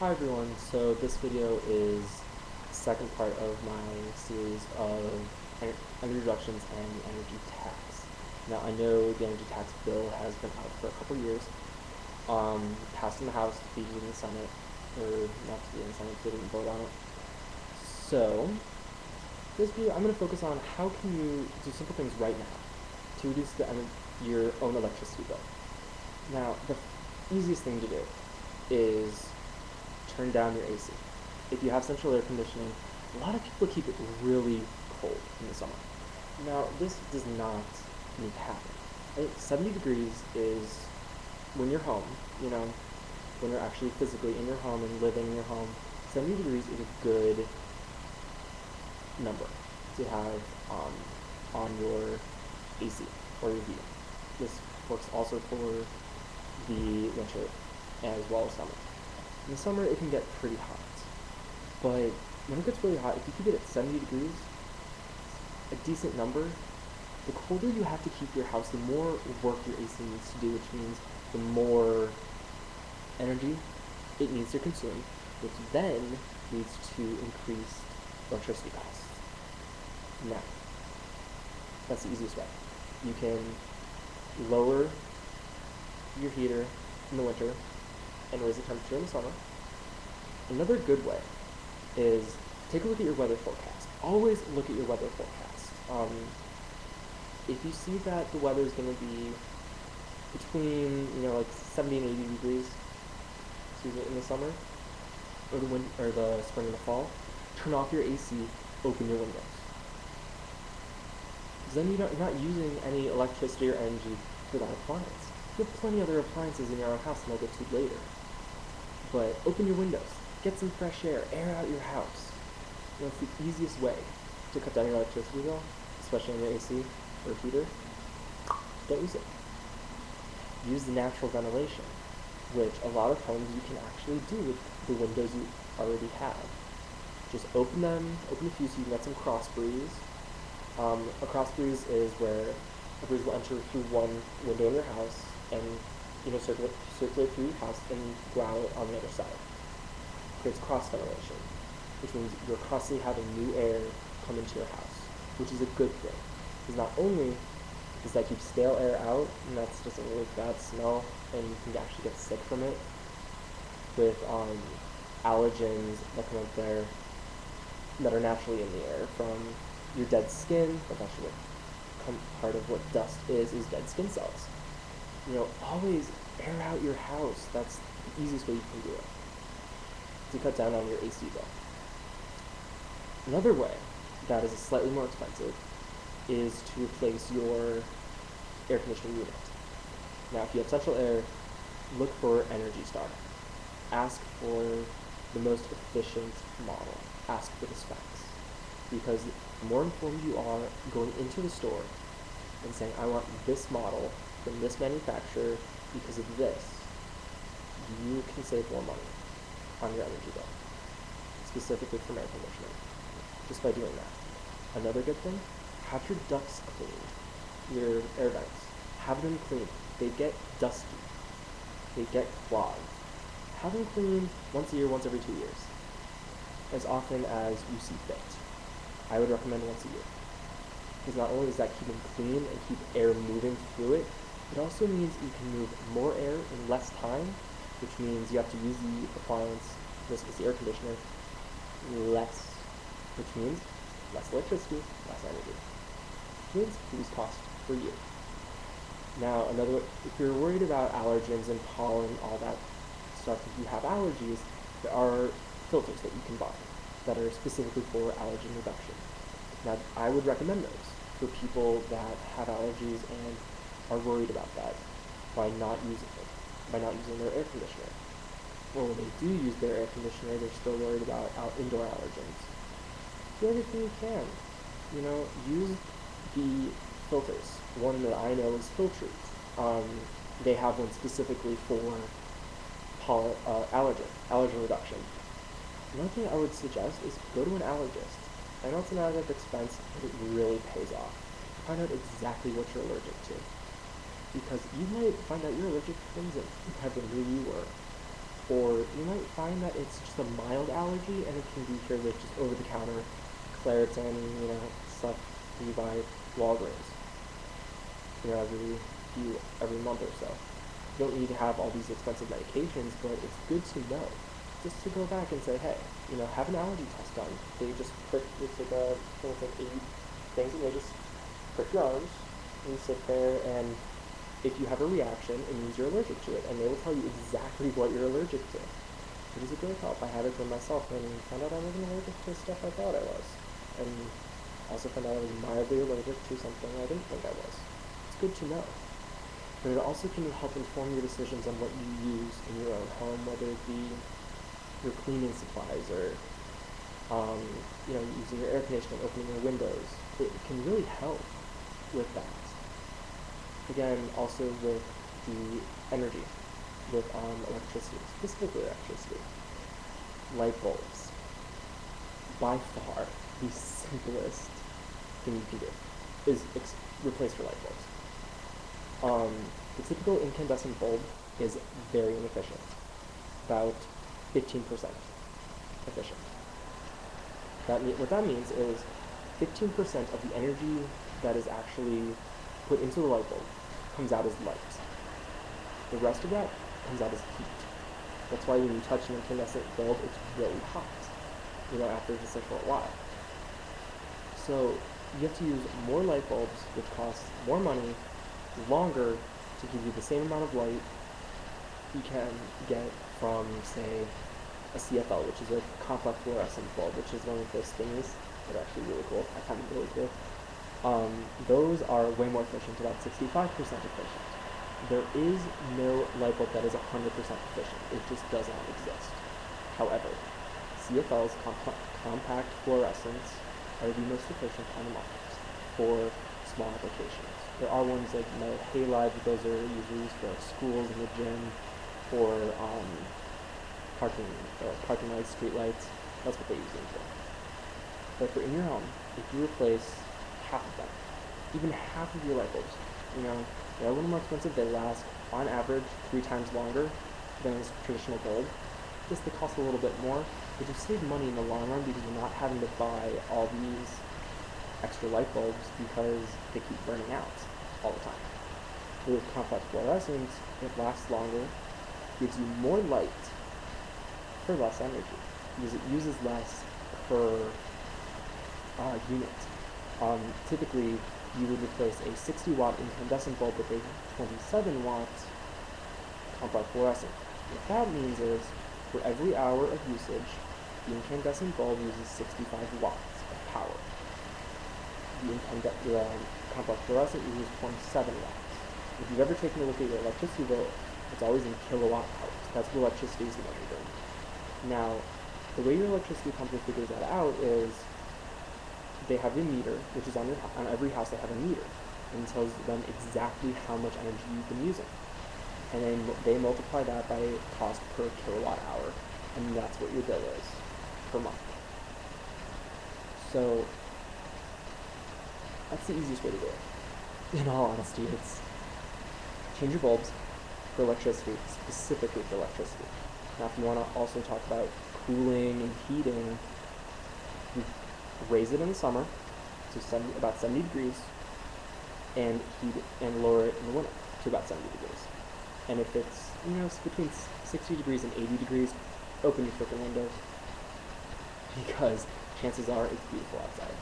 Hi everyone, so this video is the second part of my series of energy reductions and the energy tax. Now I know the energy tax bill has been out for a couple years, passed in the House, defeated in the Senate, or not defeated in the Senate, they didn't vote on it. So, this video I'm going to focus on how can you do simple things right now to reduce your own electricity bill. Now, the easiest thing to do is turn down your AC. If you have central air conditioning, a lot of people keep it really cold in the summer. Now, this does not need to happen. Right? 70 degrees is when you're home, when you're actually physically in your home and living in your home. 70 degrees is a good number to have on your AC or your heating. This works also for the winter as well as summer. In the summer, it can get pretty hot, but when it gets really hot, if you keep it at 70 degrees, a decent number, the colder you have to keep your house, the more work your AC needs to do, which means the more energy it needs to consume, which then leads to increased electricity costs. Now, that's the easiest way. You can lower your heater in the winter and raise the temperature in the summer. Another good way is take a look at your weather forecast. Always look at your weather forecast. If you see that the weather is going to be between, like 70 and 80 degrees, in the summer, or the spring and the fall, turn off your AC, open your windows. Because then you're not using any electricity or energy for that appliance. You have plenty of other appliances in your own house, and I'll get to later. But open your windows, get some fresh air out your house. It's the easiest way to cut down your electricity bill, especially on your AC or heater. Don't use it. Use the natural ventilation, which a lot of homes you can actually do with the windows you already have. Just open a few so you can get some cross breeze. A cross breeze is where a breeze will enter through one window in your house and circulate through your house and go out on the other side. Creates cross ventilation, which means you're constantly having new air come into your house, which is a good thing. Because not only does that keep stale air out, and that's just a really bad smell, and you can actually get sick from it, with allergens that come up there that are naturally in the air from your dead skin. That's actually part of what dust is dead skin cells. Always air out your house. That's the easiest way you can do it to cut down on your AC bill. Another way that is slightly more expensive is to replace your air conditioning unit. Now, if you have central air, look for Energy Star. Ask for the most efficient model. Ask for the specs. Because the more informed you are going into the store and saying, I want this model from this manufacturer because of this, you can save more money on your energy bill, specifically from air conditioning, just by doing that. Another good thing, have your ducts cleaned, your air vents. Have them cleaned. They get dusty. They get clogged. Have them cleaned once a year, once every 2 years, as often as you see fit. I would recommend once a year. Because not only does that keep them clean and keep air moving through it, it also means you can move more air in less time, which means you have to use the appliance, in this case the air conditioner, less, which means less electricity, less energy, which means reduced cost for you. Now, if you're worried about allergens and pollen, all that stuff, if you have allergies, there are filters that you can buy that are specifically for allergen reduction. Now, I would recommend those for people that have allergies and are worried about that by not using their air conditioner. Or when they do use their air conditioner, they're still worried about indoor allergens. Do everything you can. Use the filters. One that I know is Filtrete. They have one specifically for allergen reduction. Another thing I would suggest is go to an allergist. I know it's an added expense, but it really pays off. Find out exactly what you're allergic to. Because you might find out you're allergic to things that you never knew you were. Or you might find that it's just a mild allergy and it can be cured with just over-the-counter Claritin, stuff you buy at Walgreens, every month or so. You don't need to have all these expensive medications, but it's good to know. Just to go back and say, hey, have an allergy test done. They just prick, it's like it's like 8 things, and they just prick your arms, and you sit there, and if you have a reaction, it means you're allergic to it, and they will tell you exactly what you're allergic to. It is a great help. I had it for myself and found out I wasn't allergic to stuff I thought I was. And also found out I was mildly allergic to something I didn't think I was. It's good to know. But it also can help inform your decisions on what you use in your own home, whether it be your cleaning supplies or using your air conditioning, opening your windows. It can really help with that. Again, also with the energy, with electricity, specifically electricity. Light bulbs. By far, the simplest thing you can do is replace your light bulbs. The typical incandescent bulb is very inefficient, about 15% efficient. What that means is 15% of the energy that is actually put into the light bulb comes out as light. The rest of that comes out as heat. That's why when you touch an incandescent bulb, it's really hot, after just a short while. So you have to use more light bulbs, which costs more money, longer, to give you the same amount of light you can get from, say, a CFL, which is a complex fluorescent bulb, which is one of those things that are actually really cool. I find them really cool. Those are way more efficient, about 65% efficient. There is no light bulb that is 100% efficient. It just does not exist. However, CFL's compact fluorescents are the most efficient on the market for small applications. There are ones like halide, but those are usually used for schools and the gym, or parking lights, street lights. That's what they use them for. But for in your home, if you replace half of them, even half of your light bulbs, they're a little more expensive. They last, on average, 3 times longer than a traditional bulb. Yes, they cost a little bit more, but you save money in the long run because you're not having to buy all these extra light bulbs because they keep burning out all the time. With complex fluorescence, it lasts longer, gives you more light for less energy because it uses less per unit. Typically, you would replace a 60-watt incandescent bulb with a 27-watt complex fluorescent. What that means is, for every hour of usage, the incandescent bulb uses 65 watts of power. The complex fluorescent uses 27 watts. If you've ever taken a look at your electricity bill, it's always in kilowatt hours. That's what electricity is measured in. Now, the way your electricity company figures that out is they have a meter, which is on every house they have a meter, and it tells them exactly how much energy you've been using. And then they multiply that by cost per kilowatt hour, and that's what your bill is per month. So that's the easiest way to do it. In all honesty, it's change your bulbs for electricity, specifically for electricity. Now, if you want to also talk about cooling and heating, you raise it in the summer to about 70 degrees, and lower it in the winter to about 70 degrees. And if it's between 60 degrees and 80 degrees, open your freaking windows, because chances are it's beautiful outside.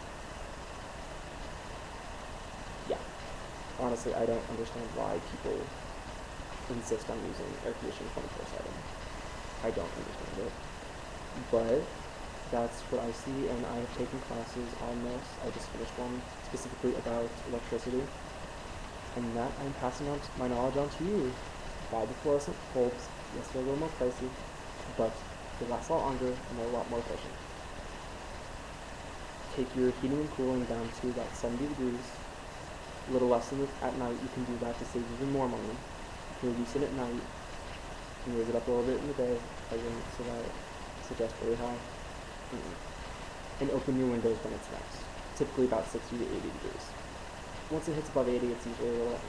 Yeah, honestly, I don't understand why people insist on using air conditioning 24/7. I don't understand it, but that's what I see, and I have taken classes on this. I just finished one specifically about electricity, and that I'm passing on my knowledge on to you. Buy the fluorescent bulbs. Yes, they're a little more pricey, but they last a lot longer and they're a lot more efficient. Take your heating and cooling down to about 70 degrees. A little less at night. You can do that to save even more money. You can reduce it at night and raise it up a little bit in the day. I wouldn't suggest very high. And open your windows when it's nice. Typically about 60 to 80 degrees. Once it hits above 80, it's usually a little,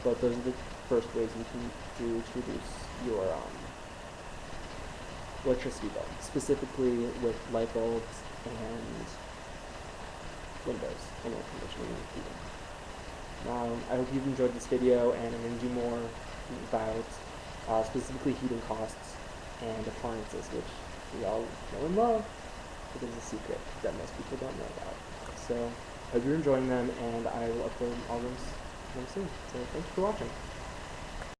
but those are the first ways you can do to reduce your electricity bill, specifically with light bulbs and windows and air conditioning and heating. I hope you've enjoyed this video, and I'm going to do more about specifically heating costs and appliances, which we all know and love, but there's a secret that most people don't know about. So, hope you're enjoying them, and I will upload all of them soon. So, thank you for watching.